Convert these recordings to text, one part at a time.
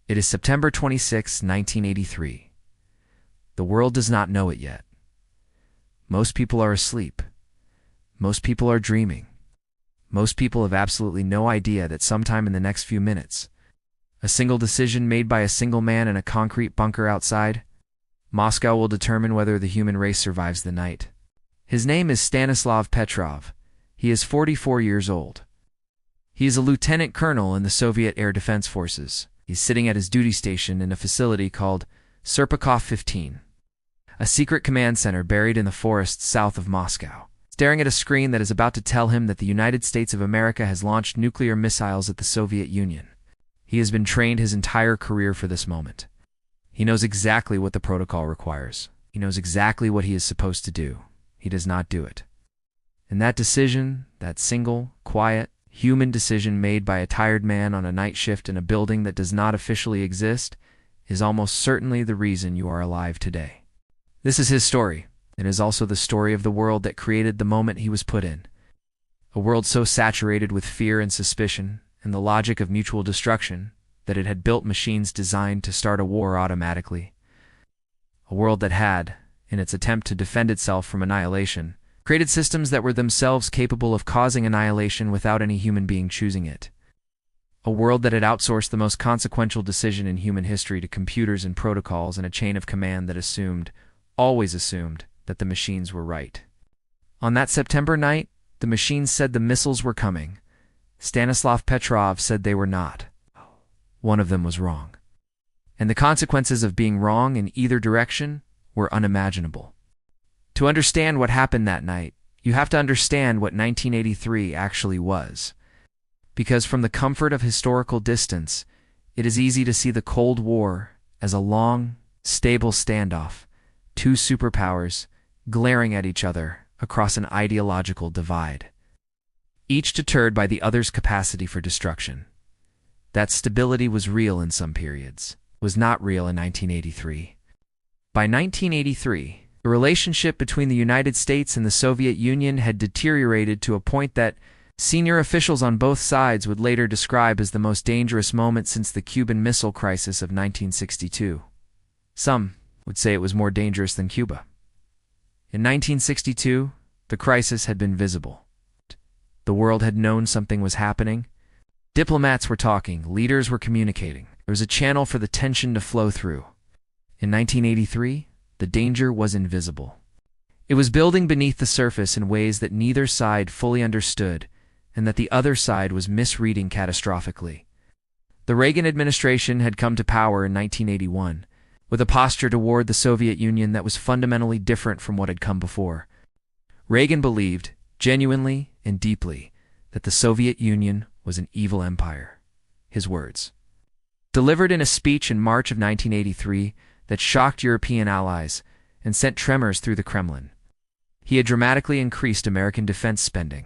It is September 26, 1983. The world does not know it yet. Most people are asleep. Most people are dreaming. Most people have absolutely no idea that sometime in the next few minutes, a single decision made by a single man in a concrete bunker outside Moscow will determine whether the human race survives the night. His name is Stanislav Petrov. He is 44 years old. He is a lieutenant colonel in the Soviet Air Defense Forces. He's sitting at his duty station in a facility called Serpukhov 15, a secret command center buried in the forests south of Moscow, staring at a screen that is about to tell him that the United States of America has launched nuclear missiles at the Soviet Union. He has been trained his entire career for this moment. He knows exactly what the protocol requires. He knows exactly what he is supposed to do. He does not do it. And that decision, that single, quiet, human decision made by a tired man on a night shift in a building that does not officially exist, is almost certainly the reason you are alive today. This is his story. It is also the story of the world that created the moment he was put in. A world so saturated with fear and suspicion and the logic of mutual destruction that it had built machines designed to start a war automatically. A world that had, in its attempt to defend itself from annihilation, created systems that were themselves capable of causing annihilation without any human being choosing it. A world that had outsourced the most consequential decision in human history to computers and protocols and a chain of command that assumed, always assumed, that the machines were right. On that September night, the machines said the missiles were coming. Stanislav Petrov said they were not. One of them was wrong. And the consequences of being wrong in either direction were unimaginable. To understand what happened that night, you have to understand what 1983 actually was. Because from the comfort of historical distance, it is easy to see the Cold War as a long, stable standoff, two superpowers glaring at each other across an ideological divide, each deterred by the other's capacity for destruction. That stability was real in some periods, was not real in 1983. By 1983, the relationship between the United States and the Soviet Union had deteriorated to a point that senior officials on both sides would later describe as the most dangerous moment since the Cuban Missile Crisis of 1962. Some would say it was more dangerous than Cuba. In 1962, the crisis had been visible. The world had known something was happening. Diplomats were talking, leaders were communicating. There was a channel for the tension to flow through. In 1983, the danger was invisible. It was building beneath the surface in ways that neither side fully understood and that the other side was misreading catastrophically. The Reagan administration had come to power in 1981, with a posture toward the Soviet Union that was fundamentally different from what had come before. Reagan believed, genuinely and deeply, that the Soviet Union was an evil empire. His words, delivered in a speech in March of 1983 that shocked European allies and sent tremors through the Kremlin. He had dramatically increased American defense spending.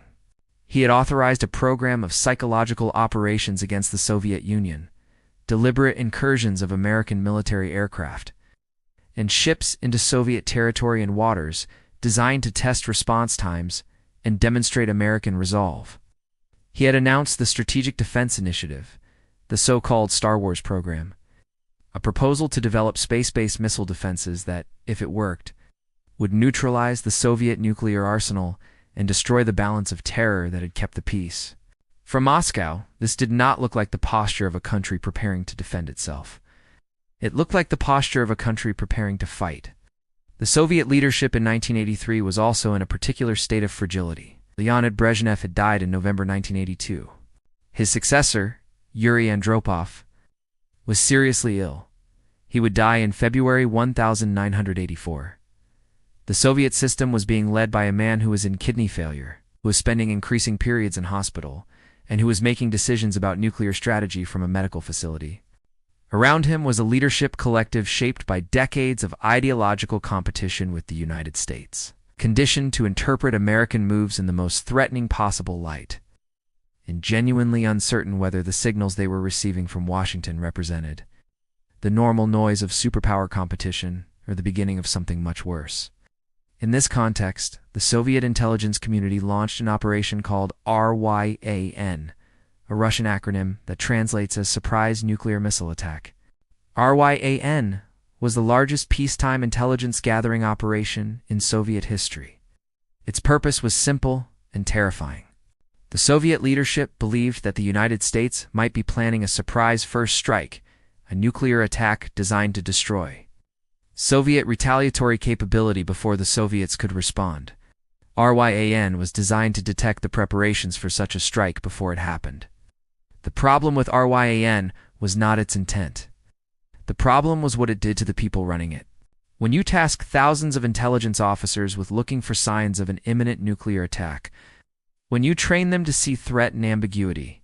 He had authorized a program of psychological operations against the Soviet Union, deliberate incursions of American military aircraft, and ships into Soviet territory and waters designed to test response times and demonstrate American resolve. He had announced the Strategic Defense Initiative, the so-called Star Wars program, a proposal to develop space-based missile defenses that, if it worked, would neutralize the Soviet nuclear arsenal and destroy the balance of terror that had kept the peace. From Moscow, this did not look like the posture of a country preparing to defend itself. It looked like the posture of a country preparing to fight. The Soviet leadership in 1983 was also in a particular state of fragility. Leonid Brezhnev had died in November 1982. His successor, Yuri Andropov, was seriously ill. He would die in February 1984. The Soviet system was being led by a man who was in kidney failure, who was spending increasing periods in hospital, and who was making decisions about nuclear strategy from a medical facility. Around him was a leadership collective shaped by decades of ideological competition with the United States, conditioned to interpret American moves in the most threatening possible light, and genuinely uncertain whether the signals they were receiving from Washington represented the normal noise of superpower competition or the beginning of something much worse. In this context, the Soviet intelligence community launched an operation called RYAN, a Russian acronym that translates as Surprise Nuclear Missile Attack. RYAN was the largest peacetime intelligence-gathering operation in Soviet history. Its purpose was simple and terrifying. The Soviet leadership believed that the United States might be planning a surprise first strike, a nuclear attack designed to destroy Soviet retaliatory capability before the Soviets could respond. RYAN was designed to detect the preparations for such a strike before it happened. The problem with RYAN was not its intent. The problem was what it did to the people running it. When you task thousands of intelligence officers with looking for signs of an imminent nuclear attack, when you train them to see threat and ambiguity,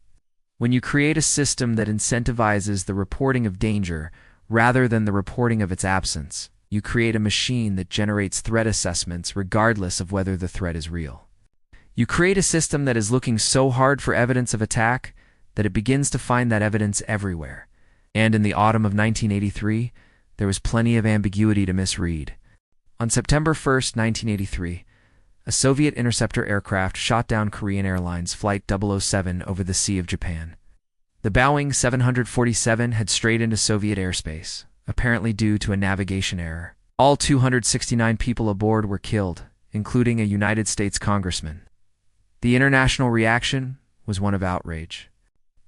when you create a system that incentivizes the reporting of danger rather than the reporting of its absence, you create a machine that generates threat assessments regardless of whether the threat is real. You create a system that is looking so hard for evidence of attack that it begins to find that evidence everywhere. And in the autumn of 1983, there was plenty of ambiguity to misread. On September 1st, 1983, a Soviet interceptor aircraft shot down Korean Airlines Flight 007 over the Sea of Japan. The Boeing 747 had strayed into Soviet airspace, apparently due to a navigation error. All 269 people aboard were killed, including a United States congressman. The international reaction was one of outrage.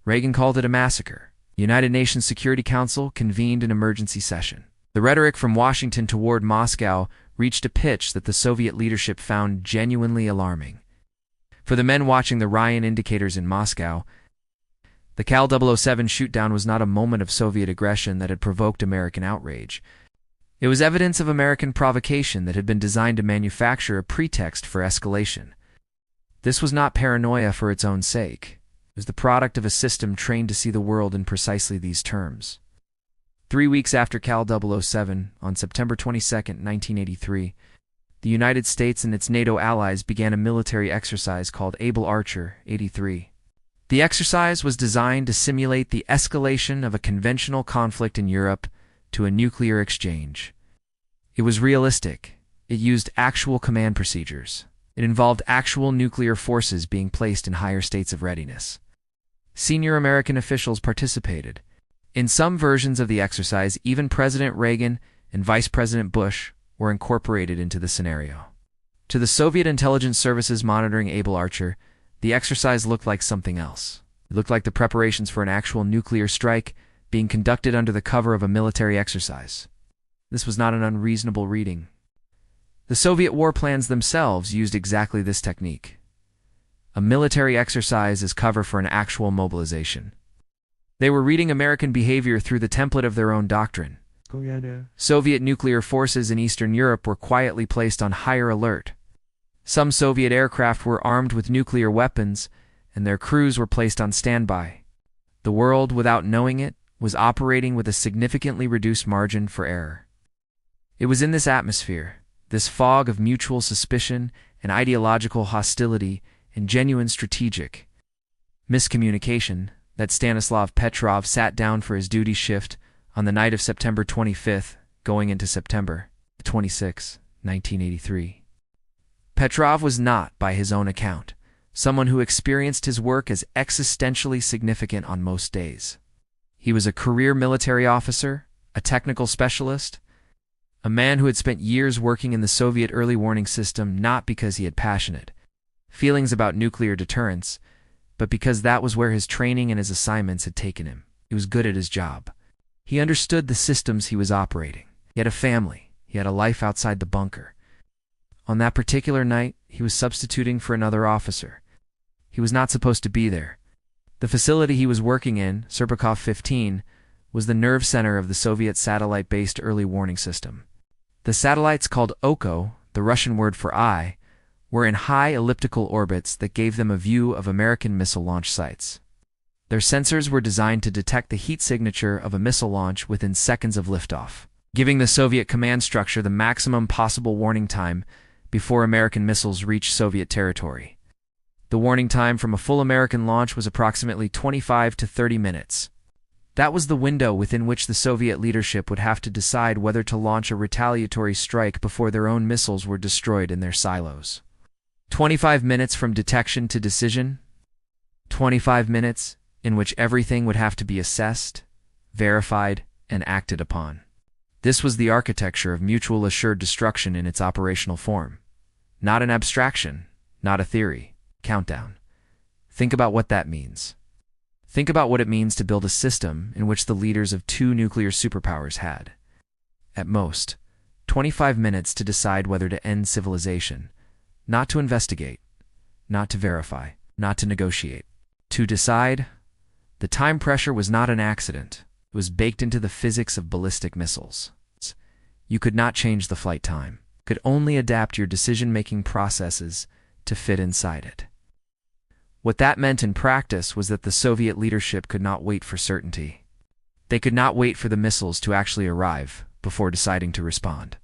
Reagan called it a massacre. The United Nations Security Council convened an emergency session. The rhetoric from Washington toward Moscow reached a pitch that the Soviet leadership found genuinely alarming. For the men watching the Ryan indicators in Moscow, the KAL 007 shootdown was not a moment of Soviet aggression that had provoked American outrage. It was evidence of American provocation that had been designed to manufacture a pretext for escalation. This was not paranoia for its own sake. It was the product of a system trained to see the world in precisely these terms. 3 weeks after KAL 007, on September 22, 1983, the United States and its NATO allies began a military exercise called Able Archer 83. The exercise was designed to simulate the escalation of a conventional conflict in Europe to a nuclear exchange. It was realistic. It used actual command procedures. It involved actual nuclear forces being placed in higher states of readiness. Senior American officials participated. In some versions of the exercise, even President Reagan and Vice President Bush were incorporated into the scenario. To the Soviet intelligence services monitoring Able Archer, the exercise looked like something else. It looked like the preparations for an actual nuclear strike being conducted under the cover of a military exercise. This was not an unreasonable reading. The Soviet war plans themselves used exactly this technique. A military exercise as cover for an actual mobilization. They were reading American behavior through the template of their own doctrine. Soviet nuclear forces in Eastern Europe were quietly placed on higher alert. Some Soviet aircraft were armed with nuclear weapons, and their crews were placed on standby. The world, without knowing it, was operating with a significantly reduced margin for error. It was in this atmosphere, this fog of mutual suspicion and ideological hostility and genuine strategic miscommunication, that Stanislav Petrov sat down for his duty shift on the night of September 25th, going into September 26, 1983. Petrov was not, by his own account, someone who experienced his work as existentially significant on most days. He was a career military officer, a technical specialist, a man who had spent years working in the Soviet early warning system not because he had passionate feelings about nuclear deterrence, but because that was where his training and his assignments had taken him. He was good at his job. He understood the systems he was operating. He had a family. He had a life outside the bunker. On that particular night, he was substituting for another officer. He was not supposed to be there. The facility he was working in, Serpukhov 15, was the nerve center of the Soviet satellite-based early warning system. The satellites called Oko, the Russian word for eye, were in high elliptical orbits that gave them a view of American missile launch sites. Their sensors were designed to detect the heat signature of a missile launch within seconds of liftoff, giving the Soviet command structure the maximum possible warning time before American missiles reached Soviet territory. The warning time from a full American launch was approximately 25 to 30 minutes. That was the window within which the Soviet leadership would have to decide whether to launch a retaliatory strike before their own missiles were destroyed in their silos. 25 minutes from detection to decision. 25 minutes in which everything would have to be assessed, verified, and acted upon. This was the architecture of mutual assured destruction in its operational form. Not an abstraction, not a theory. Countdown. Think about what that means. Think about what it means to build a system in which the leaders of two nuclear superpowers had, at most, 25 minutes to decide whether to end civilization, not to investigate, not to verify, not to negotiate. To decide, the time pressure was not an accident. It was baked into the physics of ballistic missiles. You could not change the flight time. You could only adapt your decision-making processes to fit inside it. What that meant in practice was that the Soviet leadership could not wait for certainty. They could not wait for the missiles to actually arrive before deciding to respond.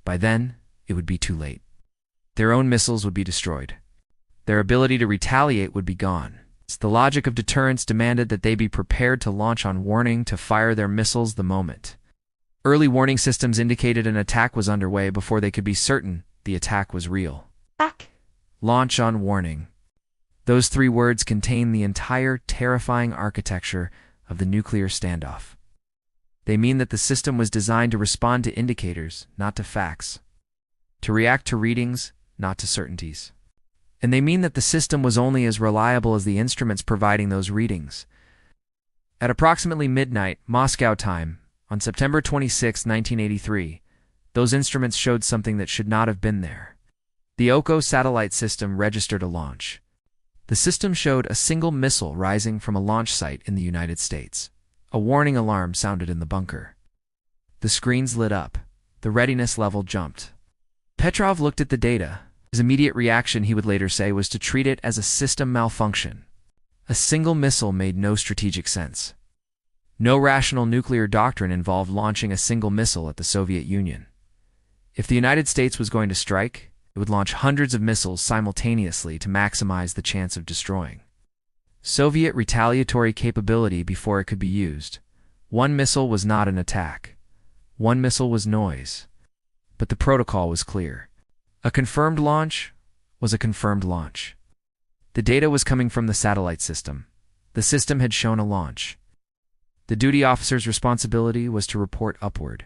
By then, it would be too late. Their own missiles would be destroyed. Their ability to retaliate would be gone. The logic of deterrence demanded that they be prepared to launch on warning to fire their missiles the moment. Early warning systems indicated an attack was underway before they could be certain the attack was real. Launch on warning. Those three words contain the entire terrifying architecture of the nuclear standoff. They mean that the system was designed to respond to indicators, not to facts. To react to readings, not to certainties. And they mean that the system was only as reliable as the instruments providing those readings. At approximately midnight, Moscow time, on September 26, 1983, those instruments showed something that should not have been there. The Oko satellite system registered a launch. The system showed a single missile rising from a launch site in the United States. A warning alarm sounded in the bunker. The screens lit up. The readiness level jumped. Petrov looked at the data. His immediate reaction, he would later say, was to treat it as a system malfunction. A single missile made no strategic sense. No rational nuclear doctrine involved launching a single missile at the Soviet Union. If the United States was going to strike, it would launch hundreds of missiles simultaneously to maximize the chance of destroying. Soviet retaliatory capability before it could be used. One missile was not an attack. One missile was noise. But the protocol was clear. A confirmed launch was a confirmed launch. The data was coming from the satellite system. The system had shown a launch. The duty officer's responsibility was to report upward,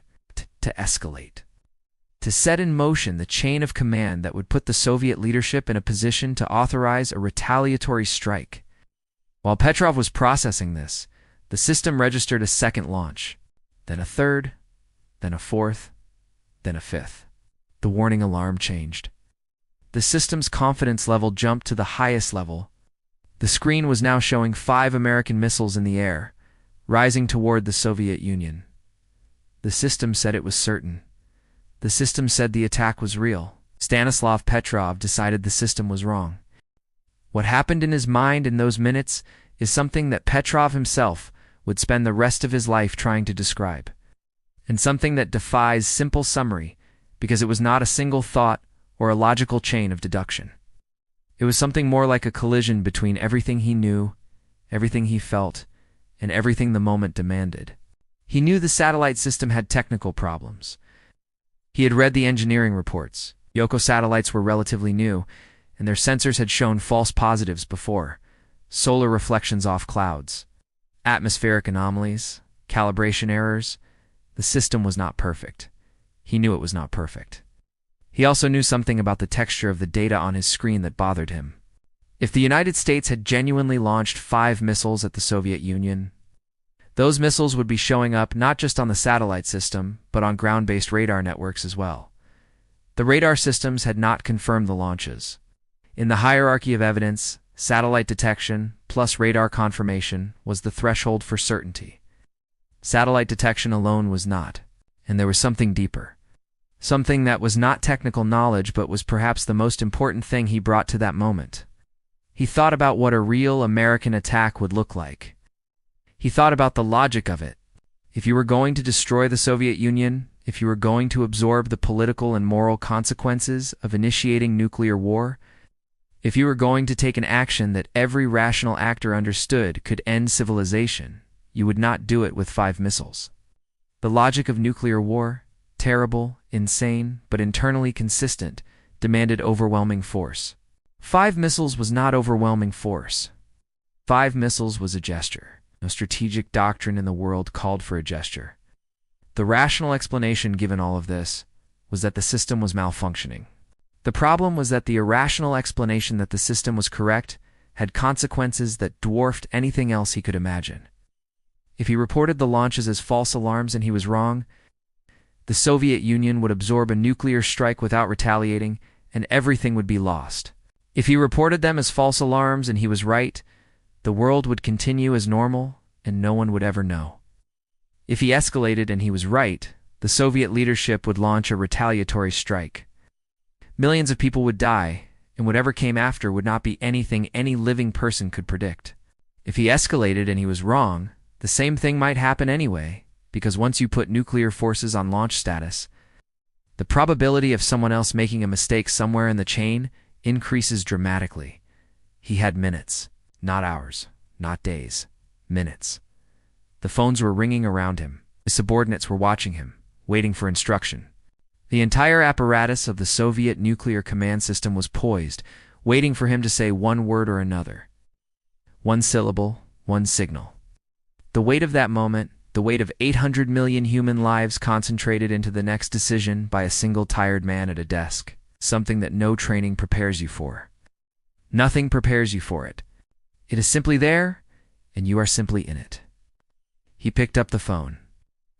to escalate, to set in motion the chain of command that would put the Soviet leadership in a position to authorize a retaliatory strike. While Petrov was processing this, the system registered a second launch, then a third, then a fourth, then a fifth. The warning alarm changed. The system's confidence level jumped to the highest level. The screen was now showing 5 American missiles in the air, rising toward the Soviet Union. The system said it was certain. The system said the attack was real. Stanislav Petrov decided the system was wrong. What happened in his mind in those minutes is something that Petrov himself would spend the rest of his life trying to describe, and something that defies simple summary because it was not a single thought or a logical chain of deduction. It was something more like a collision between everything he knew, everything he felt, and everything the moment demanded. He knew the satellite system had technical problems. He had read the engineering reports. Oko satellites were relatively new, and their sensors had shown false positives before. Solar reflections off clouds, atmospheric anomalies, calibration errors. The system was not perfect. He knew it was not perfect. He also knew something about the texture of the data on his screen that bothered him. If the United States had genuinely launched 5 missiles at the Soviet Union, those missiles would be showing up not just on the satellite system, but on ground-based radar networks as well. The radar systems had not confirmed the launches. In the hierarchy of evidence, satellite detection plus radar confirmation was the threshold for certainty. Satellite detection alone was not, and there was something deeper. Something that was not technical knowledge but was perhaps the most important thing he brought to that moment. He thought about what a real American attack would look like. He thought about the logic of it. If you were going to destroy the Soviet Union, if you were going to absorb the political and moral consequences of initiating nuclear war, if you were going to take an action that every rational actor understood could end civilization, you would not do it with 5 missiles. The logic of nuclear war, terrible, insane, but internally consistent, demanded overwhelming force. 5 missiles was not overwhelming force. 5 missiles was a gesture. No strategic doctrine in the world called for a gesture. The rational explanation given all of this was that the system was malfunctioning. The problem was that the irrational explanation that the system was correct had consequences that dwarfed anything else he could imagine. If he reported the launches as false alarms and he was wrong, the Soviet Union would absorb a nuclear strike without retaliating, and everything would be lost. If he reported them as false alarms and he was right, the world would continue as normal and no one would ever know. If he escalated and he was right, the Soviet leadership would launch a retaliatory strike. Millions of people would die, and whatever came after would not be anything any living person could predict. If he escalated and he was wrong, the same thing might happen anyway, because once you put nuclear forces on launch status, the probability of someone else making a mistake somewhere in the chain increases dramatically. He had minutes, not hours, not days, minutes. The phones were ringing around him. His subordinates were watching him, waiting for instruction. The entire apparatus of the Soviet nuclear command system was poised, waiting for him to say one word or another. One syllable, one signal. The weight of that moment, the weight of 800 million human lives concentrated into the next decision by a single tired man at a desk, something that no training prepares you for. Nothing prepares you for it. It is simply there, and you are simply in it. He picked up the phone.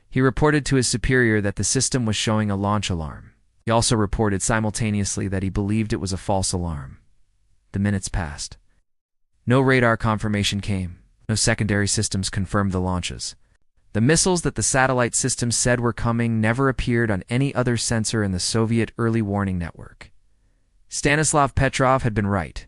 He reported to his superior that the system was showing a launch alarm. He also reported simultaneously that he believed it was a false alarm. The minutes passed. No radar confirmation came. No secondary systems confirmed the launches. The missiles that the satellite system said were coming never appeared on any other sensor in the Soviet early warning network. Stanislav Petrov had been right.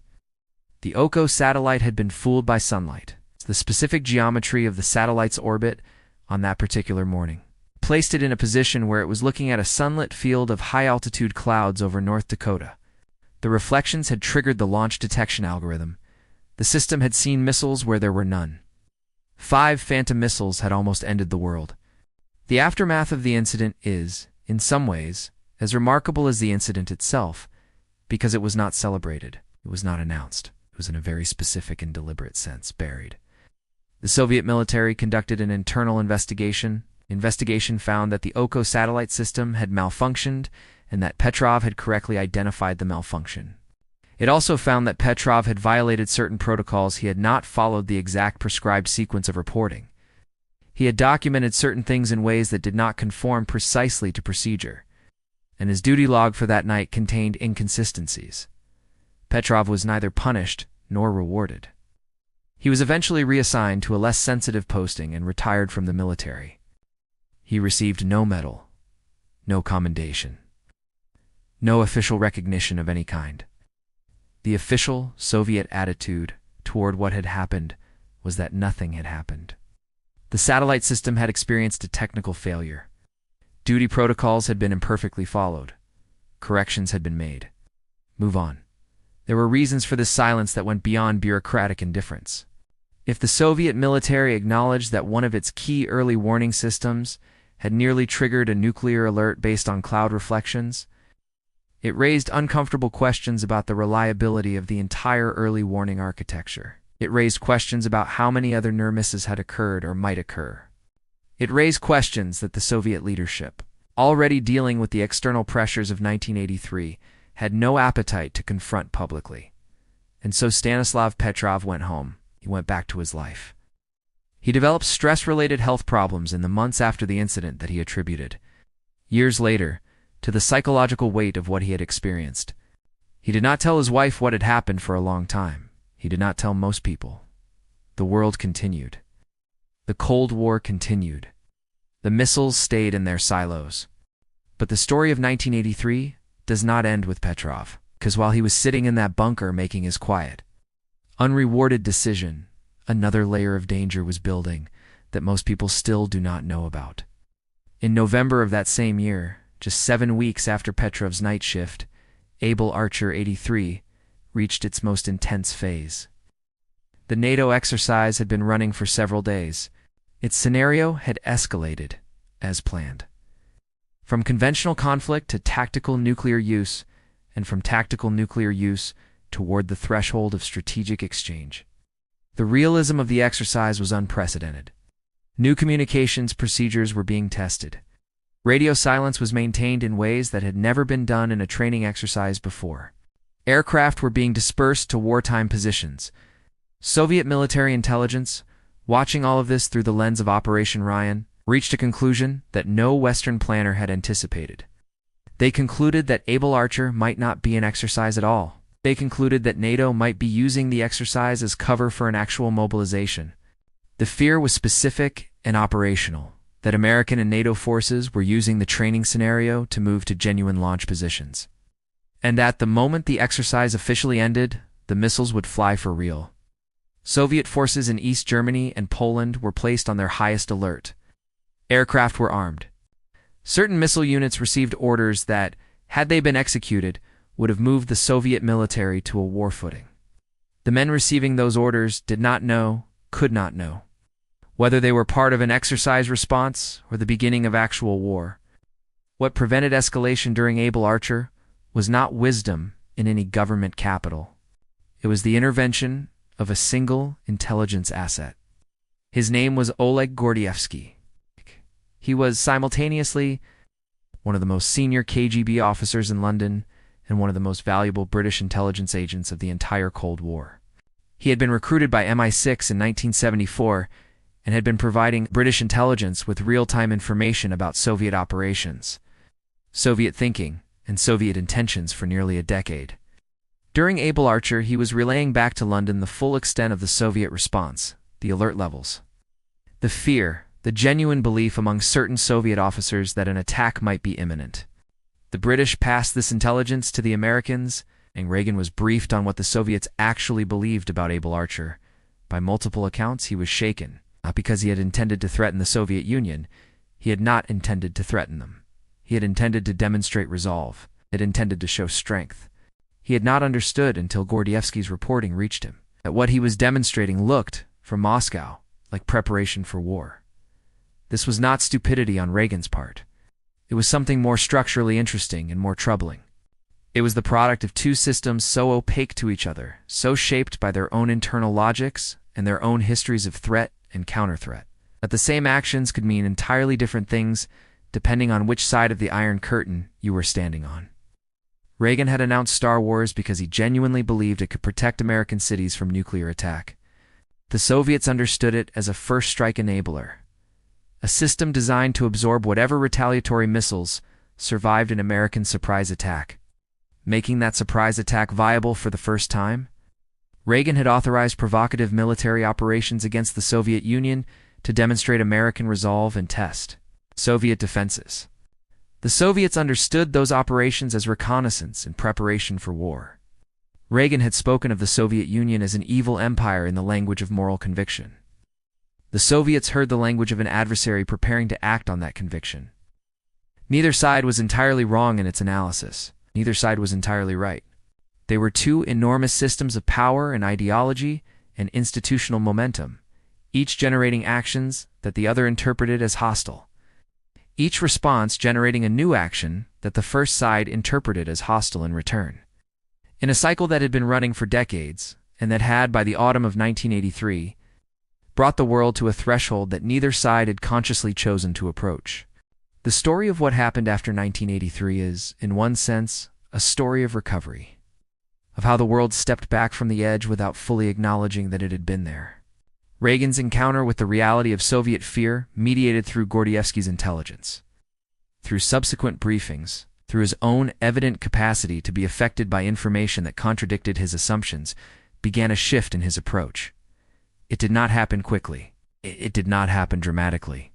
The Oko satellite had been fooled by sunlight. The specific geometry of the satellite's orbit on that particular morning placed it in a position where it was looking at a sunlit field of high-altitude clouds over North Dakota. The reflections had triggered the launch detection algorithm. The system had seen missiles where there were none. 5 Phantom missiles had almost ended the world. The aftermath of the incident is, in some ways, as remarkable as the incident itself, because it was not celebrated, it was not announced. It was in a very specific and deliberate sense buried. The Soviet military conducted an internal investigation. Investigation found that the Oko satellite system had malfunctioned and that Petrov had correctly identified the malfunction. It also found that Petrov had violated certain protocols. He had not followed the exact prescribed sequence of reporting. He had documented certain things in ways that did not conform precisely to procedure, and his duty log for that night contained inconsistencies. Petrov was neither punished nor rewarded. He was eventually reassigned to a less sensitive posting and retired from the military. He received no medal, no commendation, no official recognition of any kind. The official Soviet attitude toward what had happened was that nothing had happened. The satellite system had experienced a technical failure. Duty protocols had been imperfectly followed. Corrections had been made. Move on. There were reasons for this silence that went beyond bureaucratic indifference. If the Soviet military acknowledged that one of its key early warning systems had nearly triggered a nuclear alert based on cloud reflections, it raised uncomfortable questions about the reliability of the entire early warning architecture. It raised questions about how many other near misses had occurred or might occur. It raised questions that the Soviet leadership, already dealing with the external pressures of 1983, had no appetite to confront publicly. And so Stanislav Petrov went home. He went back to his life. He developed stress-related health problems in the months after the incident that he attributed, years later, to the psychological weight of what he had experienced. He did not tell his wife what had happened for a long time. He did not tell most people. The world continued. The Cold War continued. The missiles stayed in their silos. But the story of 1983 does not end with Petrov, because while he was sitting in that bunker making his quiet, unrewarded decision, another layer of danger was building that most people still do not know about. In November of that same year, just 7 weeks after Petrov's night shift, Able Archer 83 reached its most intense phase. The NATO exercise had been running for several days. Its scenario had escalated, as planned. From conventional conflict to tactical nuclear use, and from tactical nuclear use toward the threshold of strategic exchange. The realism of the exercise was unprecedented. New communications procedures were being tested. Radio silence was maintained in ways that had never been done in a training exercise before. Aircraft were being dispersed to wartime positions. Soviet military intelligence, watching all of this through the lens of Operation Ryan, reached a conclusion that no Western planner had anticipated. They concluded that Able Archer might not be an exercise at all. They concluded that NATO might be using the exercise as cover for an actual mobilization. The fear was specific and operational, that American and NATO forces were using the training scenario to move to genuine launch positions. And at the moment the exercise officially ended, the missiles would fly for real. Soviet forces in East Germany and Poland were placed on their highest alert. Aircraft were armed. Certain missile units received orders that, had they been executed, would have moved the Soviet military to a war footing. The men receiving those orders did not know, could not know, whether they were part of an exercise response or the beginning of actual war. What prevented escalation during Able Archer was not wisdom in any government capital. It was the intervention of a single intelligence asset. His name was Oleg Gordievsky. He was simultaneously one of the most senior KGB officers in London and one of the most valuable British intelligence agents of the entire Cold War. He had been recruited by MI6 in 1974 and had been providing British intelligence with real-time information about Soviet operations, Soviet thinking, and Soviet intentions for nearly a decade. During Able Archer, he was relaying back to London the full extent of the Soviet response, the alert levels, the fear, the genuine belief among certain Soviet officers that an attack might be imminent. The British passed this intelligence to the Americans, and Reagan was briefed on what the Soviets actually believed about Able Archer. By multiple accounts, he was shaken, not because he had intended to threaten the Soviet Union. He had not intended to threaten them. He had intended to demonstrate resolve. He had intended to show strength. He had not understood until Gordievsky's reporting reached him that what he was demonstrating looked, from Moscow, like preparation for war. This was not stupidity on Reagan's part. It was something more structurally interesting and more troubling. It was the product of two systems so opaque to each other, so shaped by their own internal logics and their own histories of threat and counter-threat, that the same actions could mean entirely different things depending on which side of the Iron Curtain you were standing on. Reagan had announced Star Wars because he genuinely believed it could protect American cities from nuclear attack. The Soviets understood it as a first strike enabler, a system designed to absorb whatever retaliatory missiles survived an American surprise attack. Making that surprise attack viable for the first time, Reagan had authorized provocative military operations against the Soviet Union to demonstrate American resolve and test Soviet defenses. The Soviets understood those operations as reconnaissance and preparation for war. Reagan had spoken of the Soviet Union as an evil empire in the language of moral conviction. The Soviets heard the language of an adversary preparing to act on that conviction. Neither side was entirely wrong in its analysis. Neither side was entirely right. They were two enormous systems of power and ideology and institutional momentum, each generating actions that the other interpreted as hostile. Each response generating a new action that the first side interpreted as hostile in return. In a cycle that had been running for decades, and that had, by the autumn of 1983, brought the world to a threshold that neither side had consciously chosen to approach. The story of what happened after 1983 is, in one sense, a story of recovery, of how the world stepped back from the edge without fully acknowledging that it had been there. Reagan's encounter with the reality of Soviet fear mediated through Gordievsky's intelligence. Through subsequent briefings, through his own evident capacity to be affected by information that contradicted his assumptions, began a shift in his approach. It did not happen quickly. It did not happen dramatically.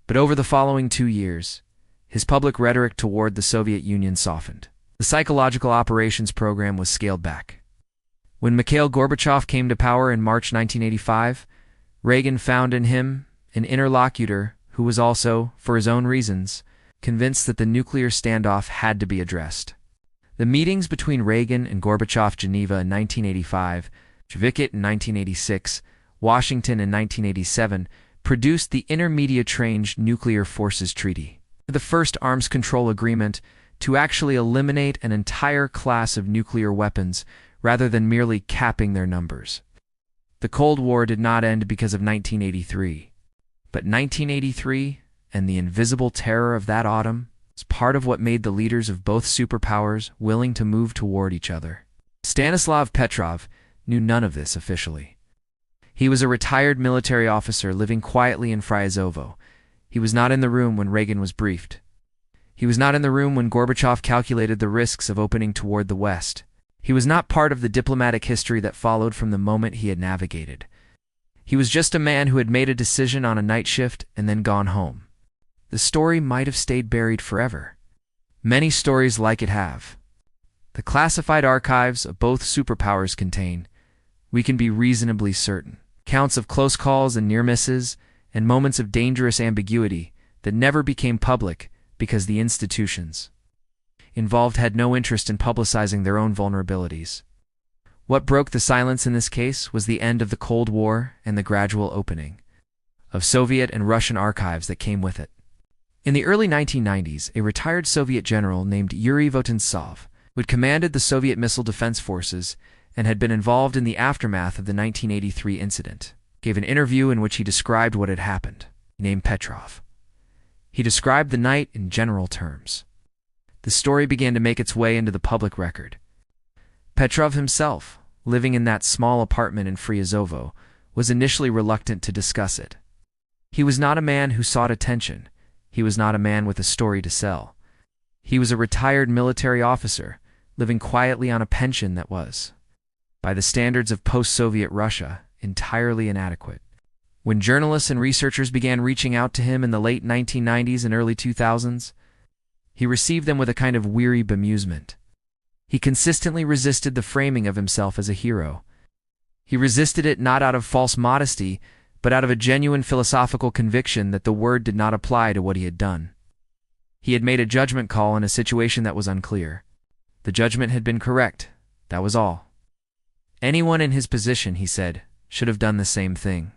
But over the following 2 years, his public rhetoric toward the Soviet Union softened. The psychological operations program was scaled back. When Mikhail Gorbachev came to power in March 1985, Reagan found in him an interlocutor who was also, for his own reasons, convinced that the nuclear standoff had to be addressed. The meetings between Reagan and Gorbachev, Geneva in 1985, Zwickau in 1986, Washington in 1987, produced the Intermediate Range Nuclear Forces Treaty, the first arms control agreement to actually eliminate an entire class of nuclear weapons rather than merely capping their numbers. The Cold War did not end because of 1983, but 1983 and the invisible terror of that autumn is part of what made the leaders of both superpowers willing to move toward each other. Stanislav Petrov knew none of this officially. He was a retired military officer living quietly in Fryazovo. He was not in the room when Reagan was briefed. He was not in the room when Gorbachev calculated the risks of opening toward the West. He was not part of the diplomatic history that followed from the moment he had navigated. He was just a man who had made a decision on a night shift and then gone home. The story might have stayed buried forever. Many stories like it have. The classified archives of both superpowers contain, we can be reasonably certain, counts of close calls and near misses, and moments of dangerous ambiguity that never became public because the institutions involved had no interest in publicizing their own vulnerabilities. What broke the silence in this case was the end of the Cold War and the gradual opening of Soviet and Russian archives that came with it. In the early 1990s, a retired Soviet general named Yuri Votintsov, who had commanded the Soviet Missile Defense Forces and had been involved in the aftermath of the 1983 incident, gave an interview in which he described what had happened. He named Petrov. He described the night in general terms. The story began to make its way into the public record. Petrov himself, living in that small apartment in Fryazovo, was initially reluctant to discuss it. He was not a man who sought attention. He was not a man with a story to sell. He was a retired military officer, living quietly on a pension that was, by the standards of post-Soviet Russia, entirely inadequate. When journalists and researchers began reaching out to him in the late 1990s and early 2000s, he received them with a kind of weary bemusement. He consistently resisted the framing of himself as a hero. He resisted it not out of false modesty, but out of a genuine philosophical conviction that the word did not apply to what he had done. He had made a judgment call in a situation that was unclear. The judgment had been correct. That was all. Anyone in his position, he said, should have done the same thing.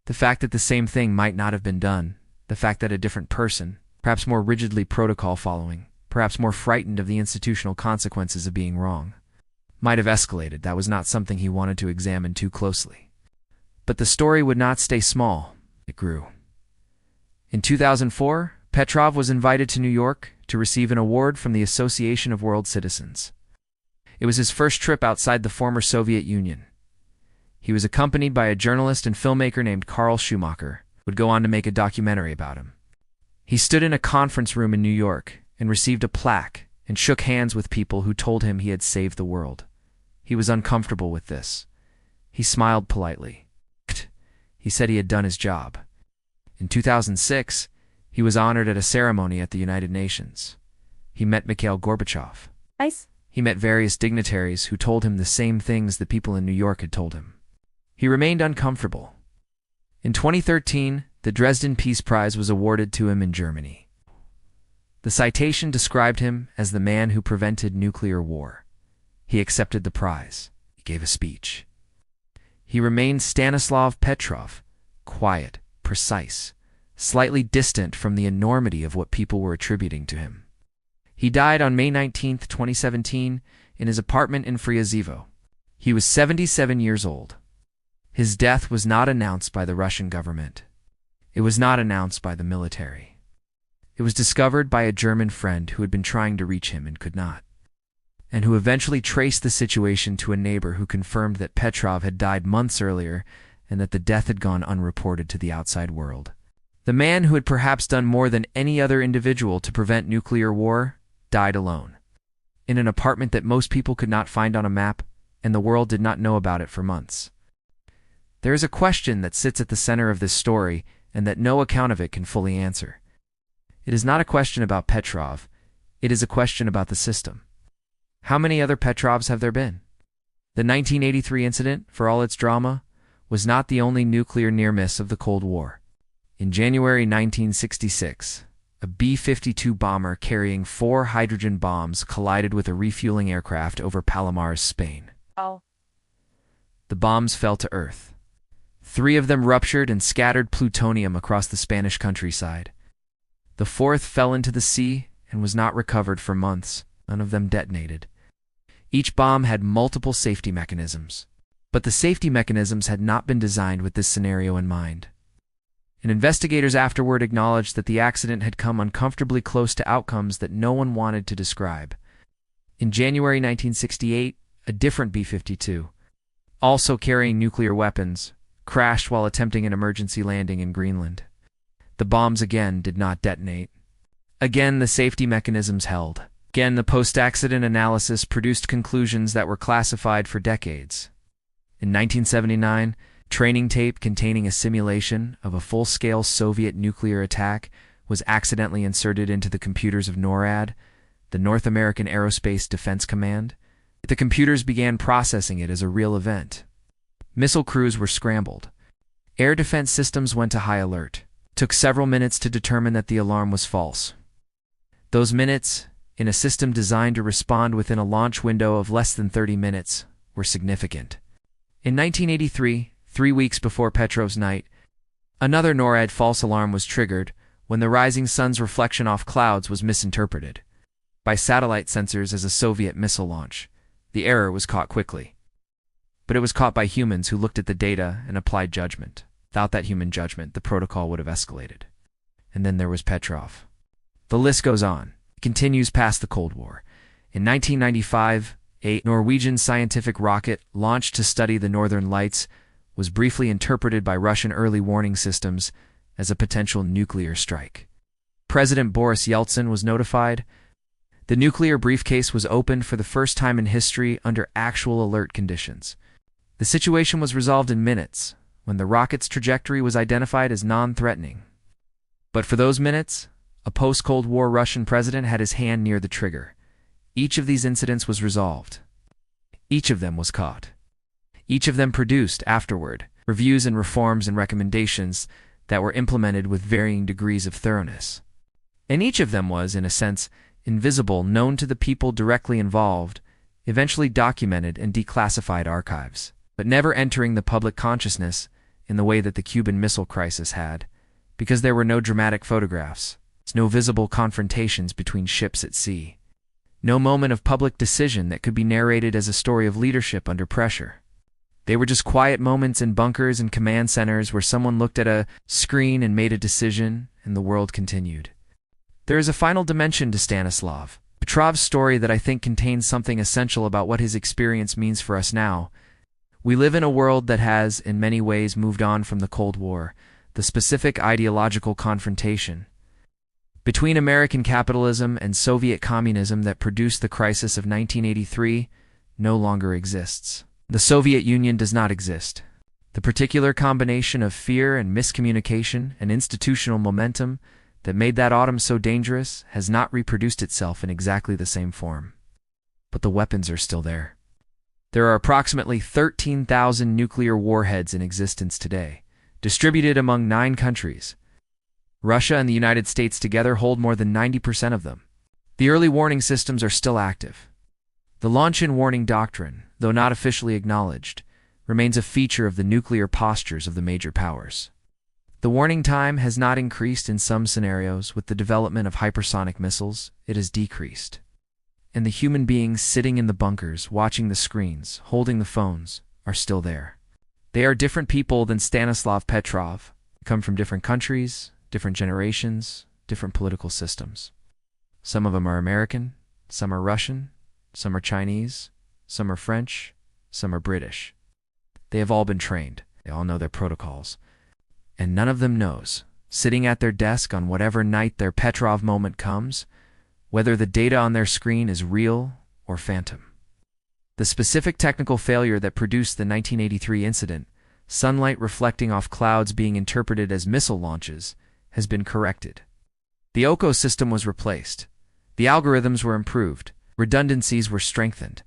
The fact that the same thing might not have been done, the fact that a different person, perhaps more rigidly protocol-following, perhaps more frightened of the institutional consequences of being wrong, might have escalated, that was not something he wanted to examine too closely. But the story would not stay small. It grew. In 2004, Petrov was invited to New York to receive an award from the Association of World Citizens. It was his first trip outside the former Soviet Union. He was accompanied by a journalist and filmmaker named Carl Schumacher, who would go on to make a documentary about him. He stood in a conference room in New York and received a plaque and shook hands with people who told him he had saved the world. He was uncomfortable with this. He smiled politely. He said he had done his job. In 2006, he was honored at a ceremony at the United Nations. He met Mikhail Gorbachev. Nice. He met various dignitaries who told him the same things the people in New York had told him. He remained uncomfortable. In 2013, the Dresden Peace Prize was awarded to him in Germany. The citation described him as the man who prevented nuclear war. He accepted the prize. He gave a speech. He remained Stanislav Petrov, quiet, precise, slightly distant from the enormity of what people were attributing to him. He died on May 19, 2017, in his apartment in Fryazovo. He was 77 years old. His death was not announced by the Russian government. It was not announced by the military. It was discovered by a German friend who had been trying to reach him and could not, and who eventually traced the situation to a neighbor who confirmed that Petrov had died months earlier and that the death had gone unreported to the outside world. The man who had perhaps done more than any other individual to prevent nuclear war died alone, in an apartment that most people could not find on a map, and the world did not know about it for months. There is a question that sits at the center of this story and that no account of it can fully answer. It is not a question about Petrov. It is a question about the system. How many other Petrovs have there been? The 1983 incident, for all its drama, was not the only nuclear near-miss of the Cold War. In January 1966, a B-52 bomber carrying 4 hydrogen bombs collided with a refueling aircraft over Palomares, Spain. The bombs fell to Earth. 3 of them ruptured and scattered plutonium across the Spanish countryside. The 4th fell into the sea and was not recovered for months. None of them detonated. Each bomb had multiple safety mechanisms, but the safety mechanisms had not been designed with this scenario in mind. and investigators afterward acknowledged that the accident had come uncomfortably close to outcomes that no one wanted to describe. In January 1968, a different B-52, also carrying nuclear weapons, crashed while attempting an emergency landing in Greenland. The bombs again did not detonate. Again, the safety mechanisms held. Again, the post-accident analysis produced conclusions that were classified for decades. In 1979, training tape containing a simulation of a full-scale Soviet nuclear attack was accidentally inserted into the computers of NORAD, the North American Aerospace Defense Command. The computers began processing it as a real event. Missile crews were scrambled. Air defense systems went to high alert. It took several minutes to determine that the alarm was false. Those minutes, in a system designed to respond within a launch window of less than 30 minutes, were significant. In 1983, 3 weeks before Petrov's night, another NORAD false alarm was triggered when the rising sun's reflection off clouds was misinterpreted by satellite sensors as a Soviet missile launch. The error was caught quickly. But it was caught by humans who looked at the data and applied judgment. Without that human judgment, the protocol would have escalated. And then there was Petrov. The list goes on. It continues past the Cold War. In 1995, a Norwegian scientific rocket launched to study the Northern Lights was briefly interpreted by Russian early warning systems as a potential nuclear strike. President Boris Yeltsin was notified. The nuclear briefcase was opened for the first time in history under actual alert conditions. The situation was resolved in minutes, when the rocket's trajectory was identified as non-threatening. But for those minutes, a post-Cold War Russian president had his hand near the trigger. Each of these incidents was resolved. Each of them was caught. Each of them produced, afterward, reviews and reforms and recommendations that were implemented with varying degrees of thoroughness. And each of them was, in a sense, invisible, known to the people directly involved, eventually documented in declassified archives, but never entering the public consciousness in the way that the Cuban Missile Crisis had, because there were no dramatic photographs, no visible confrontations between ships at sea, no moment of public decision that could be narrated as a story of leadership under pressure. They were just quiet moments in bunkers and command centers where someone looked at a screen and made a decision, and the world continued. There is a final dimension to Stanislav Petrov's story that I think contains something essential about what his experience means for us now. We live in a world that has, in many ways, moved on from the Cold War, the specific ideological confrontation between American capitalism and Soviet communism that produced the crisis of 1983 no longer exists. The Soviet Union does not exist. The particular combination of fear and miscommunication and institutional momentum that made that autumn so dangerous has not reproduced itself in exactly the same form. But the weapons are still there. There are approximately 13,000 nuclear warheads in existence today, distributed among 9 countries. Russia and the United States together hold more than 90% of them. The early warning systems are still active. The launch-in warning doctrine, though not officially acknowledged, remains a feature of the nuclear postures of the major powers. The warning time has not increased in some scenarios. With the development of hypersonic missiles, it has decreased. And the human beings sitting in the bunkers, watching the screens, holding the phones, are still there. They are different people than Stanislav Petrov, come from different countries, different generations, different political systems. Some of them are American, some are Russian, some are Chinese, some are French, some are British. They have all been trained. They all know their protocols. And none of them knows, sitting at their desk on whatever night their Petrov moment comes, whether the data on their screen is real or phantom. The specific technical failure that produced the 1983 incident, sunlight reflecting off clouds being interpreted as missile launches, has been corrected. The OCO system was replaced. The algorithms were improved. Redundancies were strengthened.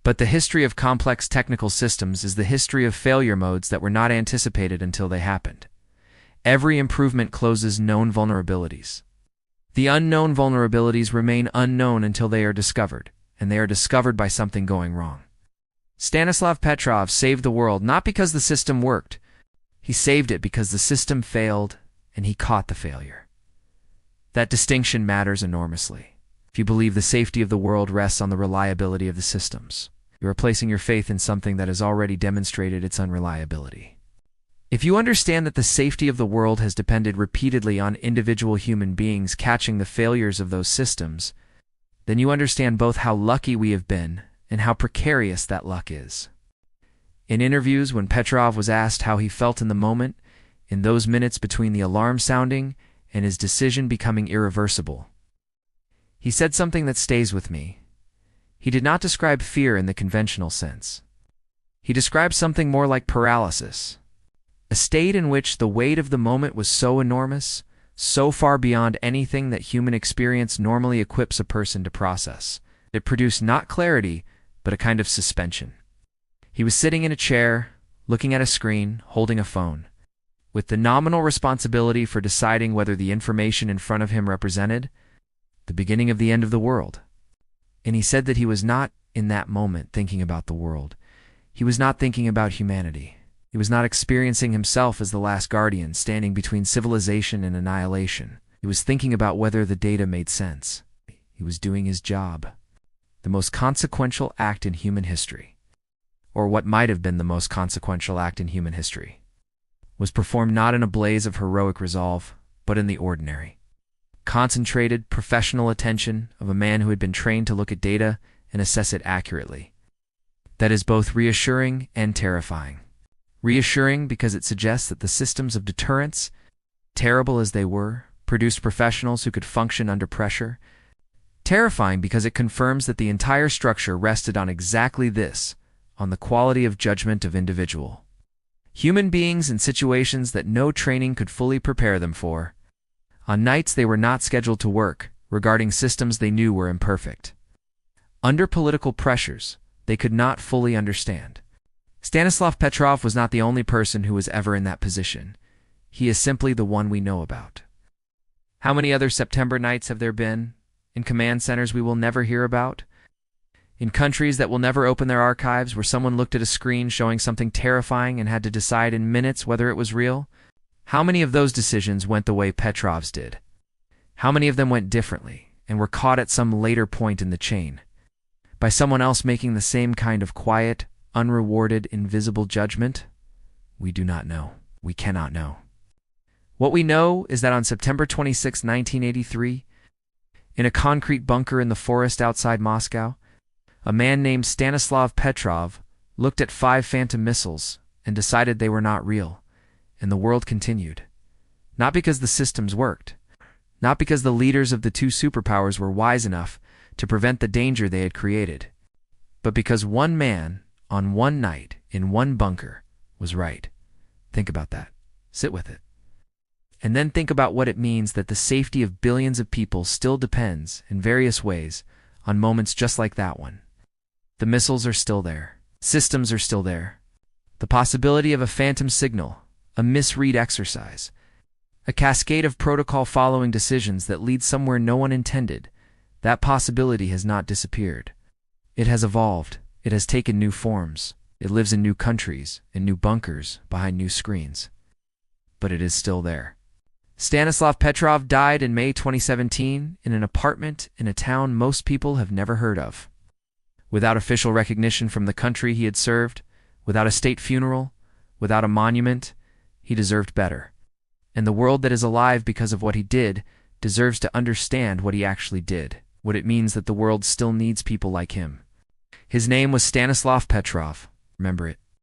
But the history of complex technical systems is the history of failure modes that were not anticipated until they happened. Every improvement closes known vulnerabilities. The unknown vulnerabilities remain unknown until they are discovered, and they are discovered by something going wrong. Stanislav Petrov saved the world not because the system worked. He saved it because the system failed, and he caught the failure. That distinction matters enormously. If you believe the safety of the world rests on the reliability of the systems, you are placing your faith in something that has already demonstrated its unreliability. If you understand that the safety of the world has depended repeatedly on individual human beings catching the failures of those systems, then you understand both how lucky we have been and how precarious that luck is. In interviews, when Petrov was asked how he felt in the moment, in those minutes between the alarm sounding and his decision becoming irreversible, he said something that stays with me. He did not describe fear in the conventional sense. He described something more like paralysis, a state in which the weight of the moment was so enormous, so far beyond anything that human experience normally equips a person to process. It produced not clarity, but a kind of suspension. He was sitting in a chair, looking at a screen, holding a phone, with the nominal responsibility for deciding whether the information in front of him represented the beginning of the end of the world. And he said that he was not, in that moment, thinking about the world. He was not thinking about humanity. He was not experiencing himself as the last guardian standing between civilization and annihilation. He was thinking about whether the data made sense. He was doing his job. The most consequential act in human history, or what might have been the most consequential act in human history, was performed not in a blaze of heroic resolve, but in the ordinary, concentrated, professional attention of a man who had been trained to look at data and assess it accurately. That is both reassuring and terrifying. Reassuring because it suggests that the systems of deterrence, terrible as they were, produced professionals who could function under pressure. Terrifying because it confirms that the entire structure rested on exactly this, on the quality of judgment of individual human beings in situations that no training could fully prepare them for, on nights they were not scheduled to work, regarding systems they knew were imperfect, under political pressures they could not fully understand. Stanislav Petrov was not the only person who was ever in that position. He is simply the one we know about. How many other September nights have there been, in command centers we will never hear about? In countries that will never open their archives, where someone looked at a screen showing something terrifying and had to decide in minutes whether it was real? How many of those decisions went the way Petrov's did? How many of them went differently and were caught at some later point in the chain by someone else making the same kind of quiet, unrewarded, invisible judgment? We do not know. We cannot know. What we know is that on September 26, 1983, in a concrete bunker in the forest outside Moscow, a man named Stanislav Petrov looked at 5 Phantom missiles and decided they were not real, and the world continued. Not because the systems worked, not because the leaders of the 2 superpowers were wise enough to prevent the danger they had created, but because one man, on one night, in one bunker, was right. Think about that. Sit with it. And then think about what it means that the safety of billions of people still depends, in various ways, on moments just like that one. The missiles are still there. Systems are still there. The possibility of a phantom signal, a misread exercise, a cascade of protocol-following decisions that lead somewhere no one intended, that possibility has not disappeared. It has evolved. It has taken new forms. It lives in new countries, in new bunkers, behind new screens. But it is still there. Stanislav Petrov died in May 2017 in an apartment in a town most people have never heard of. Without official recognition from the country he had served, without a state funeral, without a monument, he deserved better. And the world that is alive because of what he did deserves to understand what he actually did, what it means that the world still needs people like him. His name was Stanislav Petrov. Remember it.